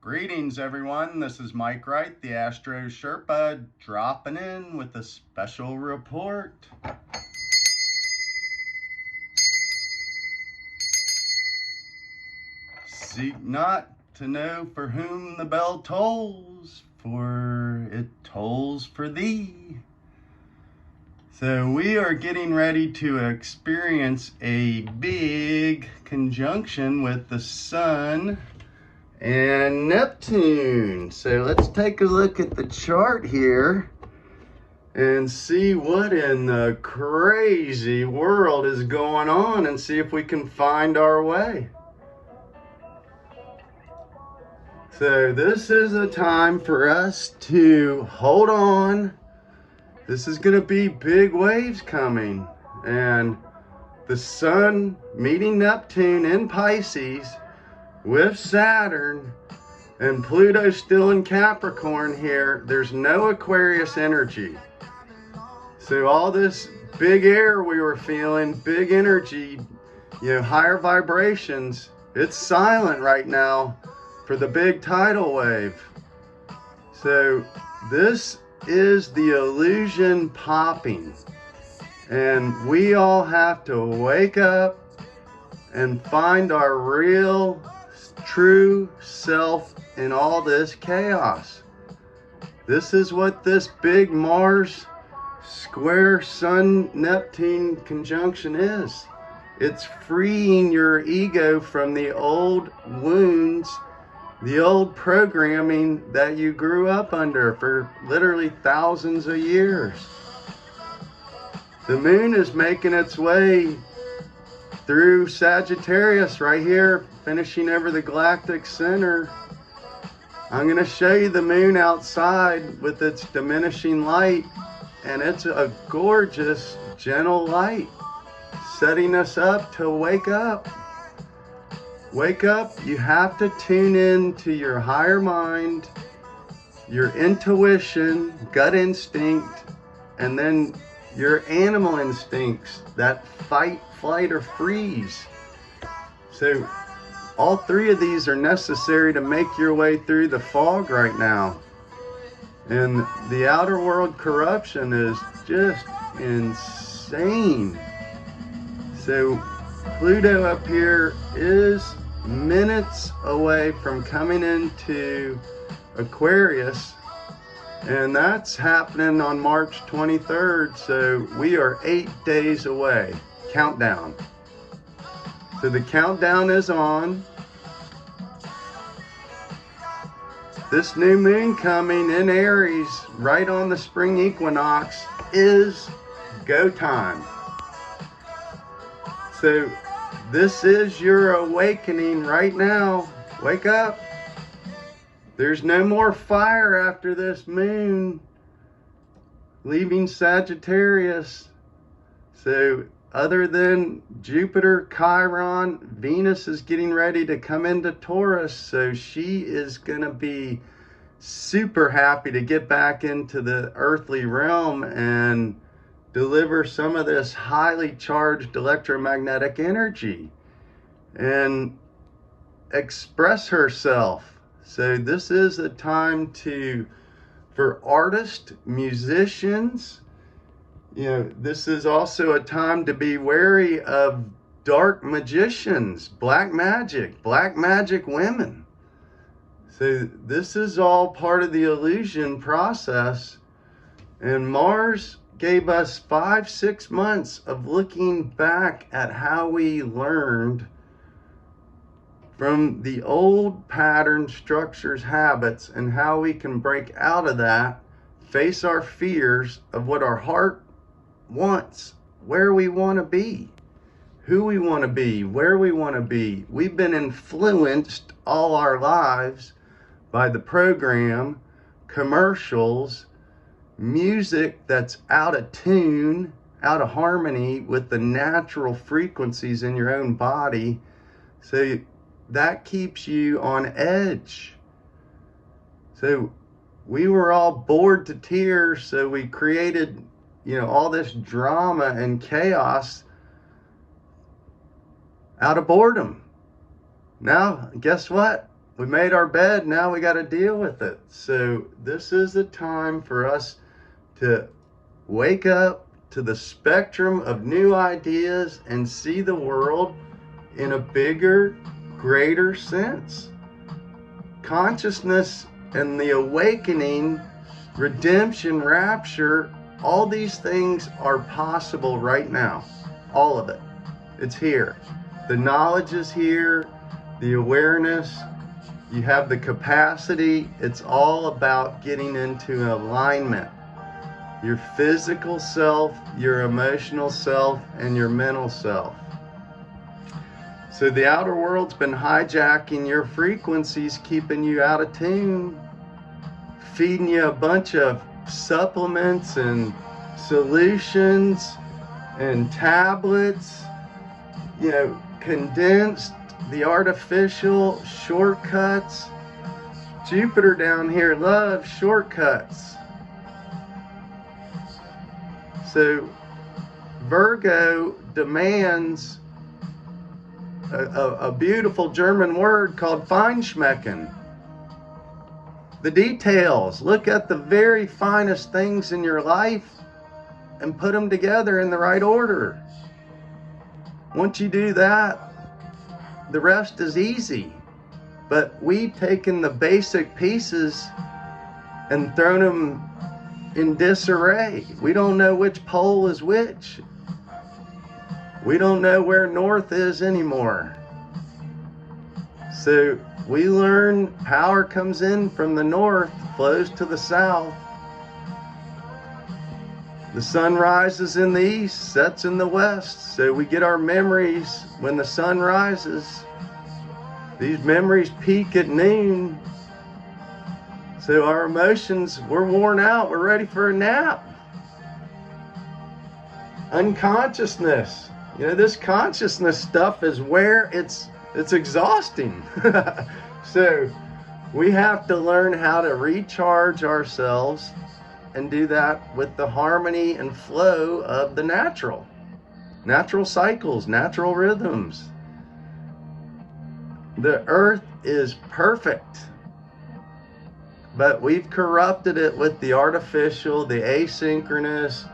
Greetings everyone, this is Mike Wright, the Astro Sherpa, dropping in with a special report. Seek not to know for whom the bell tolls, for it tolls for thee. So we are getting ready to experience a big conjunction with the Sun and Neptune. So let's take a look at the chart here and see what in the crazy world is going on and see if we can find our way. So this is a time for us to hold on. This is going to be big waves coming, and the Sun meeting Neptune in Pisces with Saturn and Pluto still in Capricorn here. There's no Aquarius energy. So all this big air we were feeling, big energy, higher vibrations, it's silent right now for the big tidal wave. So this is the illusion popping, and we all have to wake up and find our real true self in all this chaos. This is what this big Mars square Sun Neptune conjunction is. It's freeing your ego from the old wounds, the old programming that you grew up under for literally thousands of years. The moon is making its way through Sagittarius right here, finishing over the galactic center. I'm going to show you the moon outside with its diminishing light, and it's a gorgeous, gentle light, setting us up to wake up. Wake up. You have to tune in to your higher mind, your intuition, gut instinct, and then your animal instincts, that fight, flight, or freeze. So all three of these are necessary to make your way through the fog right now. And the outer world corruption is just insane. So Pluto up here is minutes away from coming into Aquarius, and that's happening on March 23rd. So we are 8 days away. Countdown. So the countdown is on. This new moon coming in Aries right on the spring equinox is go time. So this is your awakening right now. Wake up. There's no more fire after this moon leaving Sagittarius. So other than Jupiter, Chiron, Venus is getting ready to come into Taurus. So she is going to be super happy to get back into the earthly realm and deliver some of this highly charged electromagnetic energy and express herself. So this is a time for artists, musicians. This is also a time to be wary of dark magicians, black magic women. So this is all part of the illusion process. And Mars gave us 5-6 months of looking back at how we learned from the old patterns, structures, habits, and how we can break out of that, face our fears of what our heart wants, where we want to be, who we want to be, where we want to be. We've been influenced all our lives by the program, commercials, music that's out of tune, out of harmony with the natural frequencies in your own body. So that keeps you on edge. So we were all bored to tears, so we created all this drama and chaos out of boredom. Now, guess what? we made our bed, now we got to deal with it. So this is the time for us to wake up to the spectrum of new ideas and see the world in a bigger, greater sense. Consciousness and the awakening, redemption, rapture, all these things are possible right now. All of it. It's here. The knowledge is here, the awareness, you have the capacity. It's all about getting into alignment. Your physical self, your emotional self, and your mental self. So the outer world's been hijacking your frequencies, keeping you out of tune, feeding you a bunch of supplements and solutions and tablets, condensed, the artificial shortcuts. Jupiter down here loves shortcuts. So Virgo demands a beautiful German word called Feinschmecken. The details. Look at the very finest things in your life and put them together in the right order. Once you do that, the rest is easy. But we've taken the basic pieces and thrown them in disarray. We don't know which pole is which. We don't know where north is anymore. So we learn power comes in from the north, flows to the south. The sun rises in the east, sets in the west. So we get our memories when the sun rises. These memories peak at noon. So our emotions, we're worn out, we're ready for a nap. Unconsciousness. This consciousness stuff is where it's exhausting. So we have to learn how to recharge ourselves and do that with the harmony and flow of the natural cycles, natural rhythms. The earth is perfect, but we've corrupted it with the artificial, the asynchronous,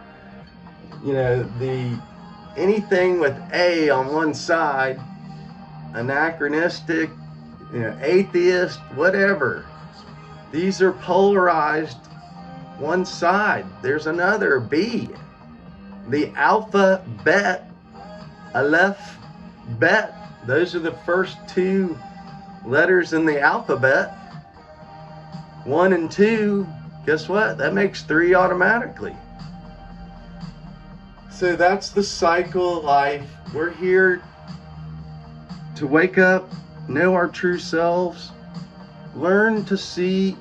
anything with A on one side, anachronistic, atheist, whatever. These are polarized one side. There's another, B. The alphabet, Aleph, Bet. Those are the first two letters in the alphabet. 1 and 2, guess what? That makes 3 automatically. So that's the cycle of life. We're here to wake up, know our true selves, learn to see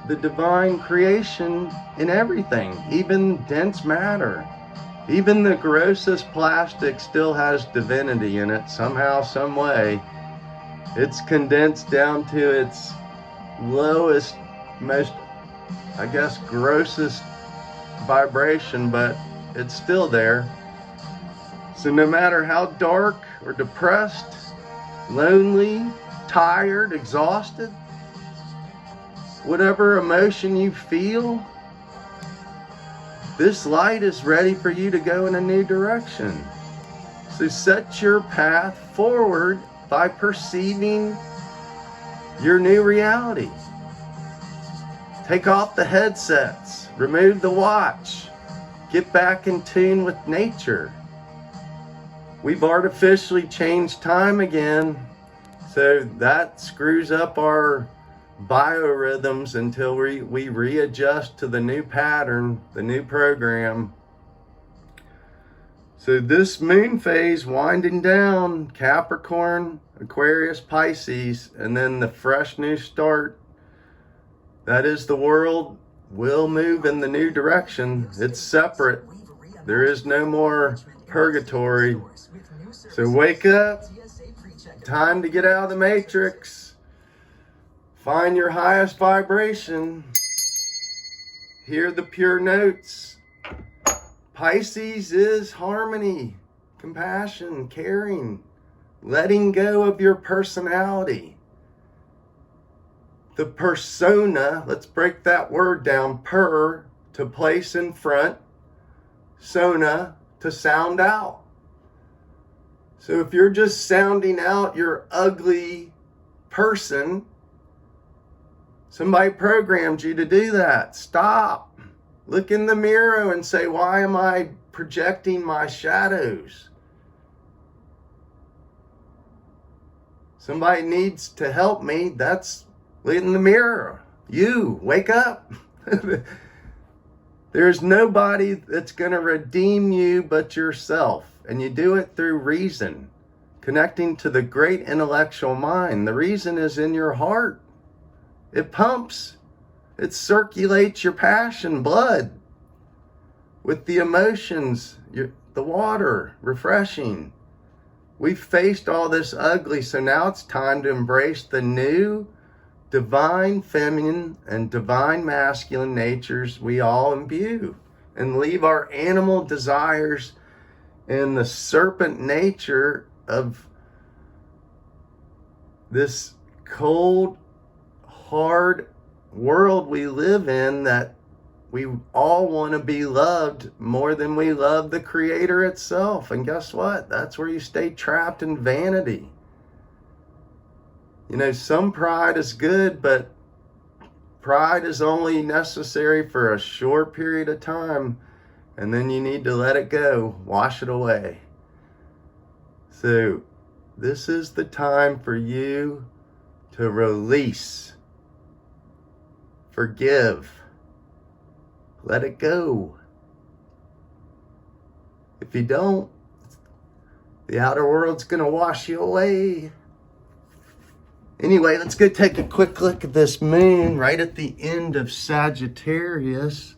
the divine creation in everything, even dense matter. Even the grossest plastic still has divinity in it somehow, some way. It's condensed down to its lowest, most, grossest vibration, but it's still there. So no matter how dark or depressed, lonely, tired, exhausted, whatever emotion you feel, this light is ready for you to go in a new direction. So set your path forward by perceiving your new reality. Take off the headsets, remove the watch, get back in tune with nature. We've artificially changed time again, so that screws up our biorhythms until we readjust to the new pattern, the new program. So this moon phase winding down, Capricorn, Aquarius, Pisces, and then the fresh new start. That is, the world will move in the new direction. It's separate. There is no more purgatory. So wake up. Time to get out of the matrix. Find your highest vibration. Hear the pure notes. Pisces is harmony, compassion, caring, letting go of your personality. the persona, let's break that word down, per, to place in front, sona, to sound out. So if you're just sounding out your ugly person, somebody programmed you to do that. Stop. Look in the mirror and say, why am I projecting my shadows? Somebody needs to help me. That's in the mirror. You, wake up. There's nobody that's going to redeem you but yourself. And you do it through reason, connecting to the great intellectual mind. The reason is in your heart. It pumps. It circulates your passion, blood, with the emotions, the water, refreshing. We've faced all this ugly, so now it's time to embrace the new divine feminine and divine masculine natures we all imbue, and leave our animal desires and the serpent nature of this cold, hard world we live in, that we all want to be loved more than we love the Creator itself. And guess what? That's where you stay trapped in vanity. You know, some pride is good, but pride is only necessary for a short period of time, and then you need to let it go, wash it away. So this is the time for you to release, forgive, let it go. If you don't, the outer world's going to wash you away. Anyway, let's go take a quick look at this moon right at the end of Sagittarius.